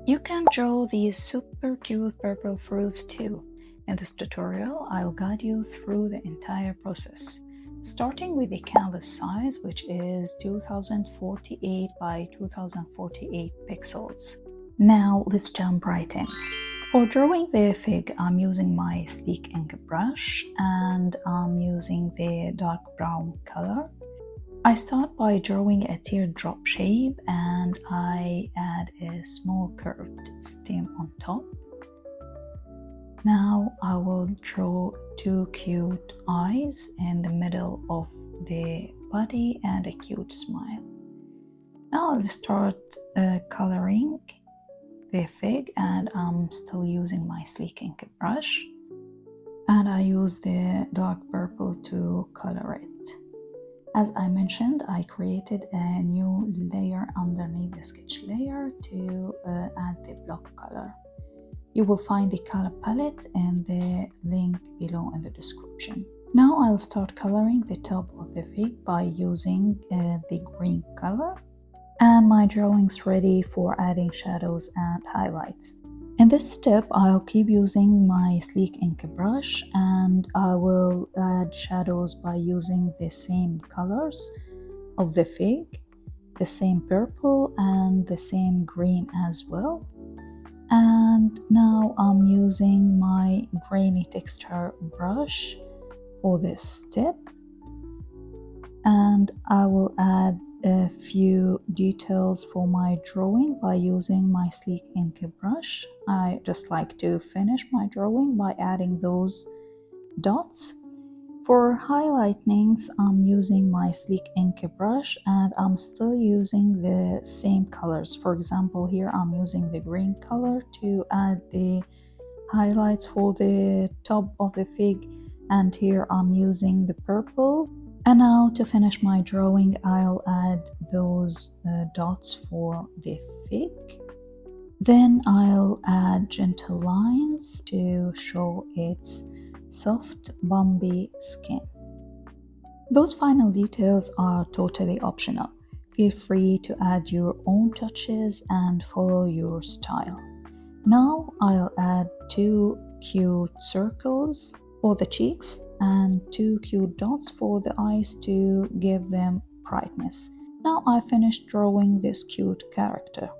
You can draw these super cute purple fruits too. In this tutorial, I'll guide you through the entire process, starting with the canvas size, which is 2048 by 2048 pixels. Now let's jump right in. For drawing the fig, I'm using my sleek ink brush and I'm using the dark brown color. I start by drawing a teardrop shape and I add a small curved stem on top. Now I will draw two cute eyes in the middle of the body and a cute smile. Now I'll start coloring the fig and I'm still using my sleek ink brush. And I use the dark purple to color it. As I mentioned, I created a new layer underneath the sketch layer to add the block color. You will find the color palette in the link below in the description. Now I'll start coloring the top of the fig by using the green color. And my drawing's ready for adding shadows and highlights. In this step, I'll keep using my sleek ink brush and I will add shadows by using the same colors of the fig, the same purple and the same green as well. And now I'm using my grainy texture brush for this step. And I will add a few details for my drawing by using my sleek ink brush. I just like to finish my drawing by adding those dots. For highlightings, I'm using my sleek ink brush and I'm still using the same colors. For example, here I'm using the green color to add the highlights for the top of the fig, and here I'm using the purple. And now to finish my drawing, I'll add those dots for the fig. Then I'll add gentle lines to show its soft, bumpy skin. Those final details are totally optional. Feel free to add your own touches and follow your style. Now I'll add two cute circles for the cheeks and two cute dots for the eyes to give them brightness. Now I finished drawing this cute character.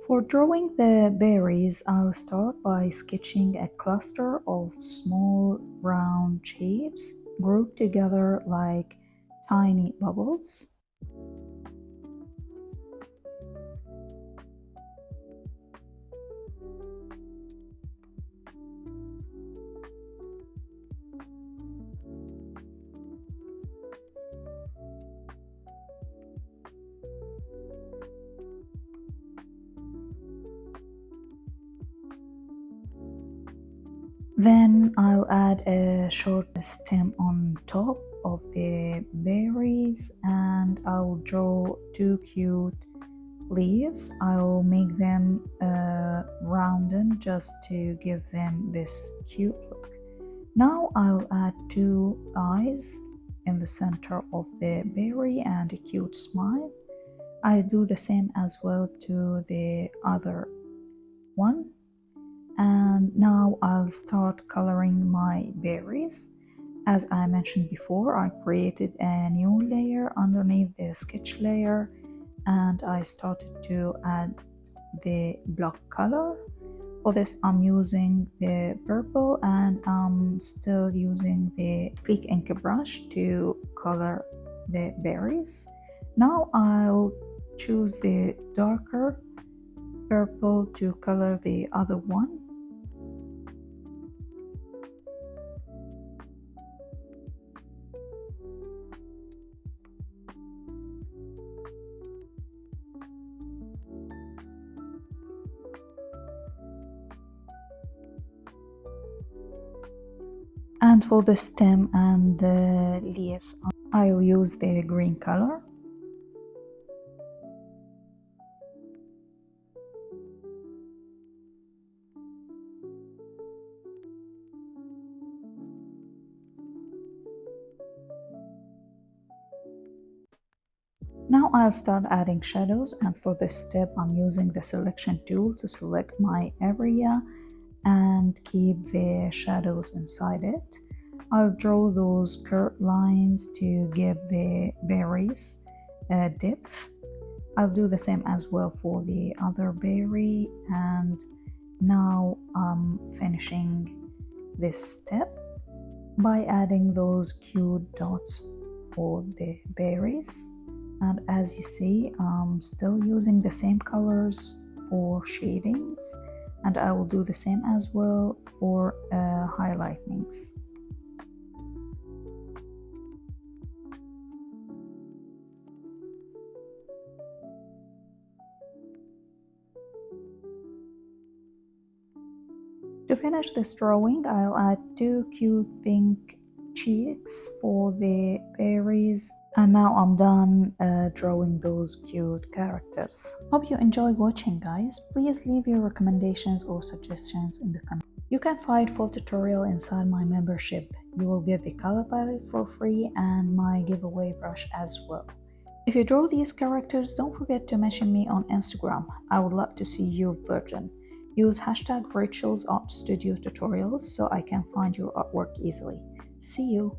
For drawing the berries, I'll start by sketching a cluster of small round shapes grouped together like tiny bubbles. Then I'll add a short stem on top of the berries and I'll draw two cute leaves. I'll make them rounded just to give them this cute look. Now I'll add two eyes in the center of the berry and a cute smile. I do the same as well to the other one. And now I'll start coloring my berries. As I mentioned before, I created a new layer underneath the sketch layer and I started to add the block color. For this, I'm using the purple and I'm still using the sleek ink brush to color the berries. Now I'll choose the darker purple to color the other one. And for the stem and the leaves, I'll use the green color. Now I'll start adding shadows, and for this step I'm using the selection tool to select my area and keep the shadows inside it. I'll draw those curved lines to give the berries depth. I'll do the same as well for the other berry, and now I'm finishing this step by adding those cute dots for the berries. And as you see, I'm still using the same colors for shadings, and I will do the same as well for highlightings. To finish this drawing, I'll add 2 cute pink cheeks for the berries, and now I'm done drawing those cute characters. Hope you enjoyed watching, guys. Please leave your recommendations or suggestions in the comments. You can find full tutorial inside my membership. You will get the color palette for free and my giveaway brush as well. If you draw these characters, don't forget to mention me on Instagram. I would love to see your version. Use hashtag #Rachel'sArtStudioTutorials so I can find your artwork easily. See you!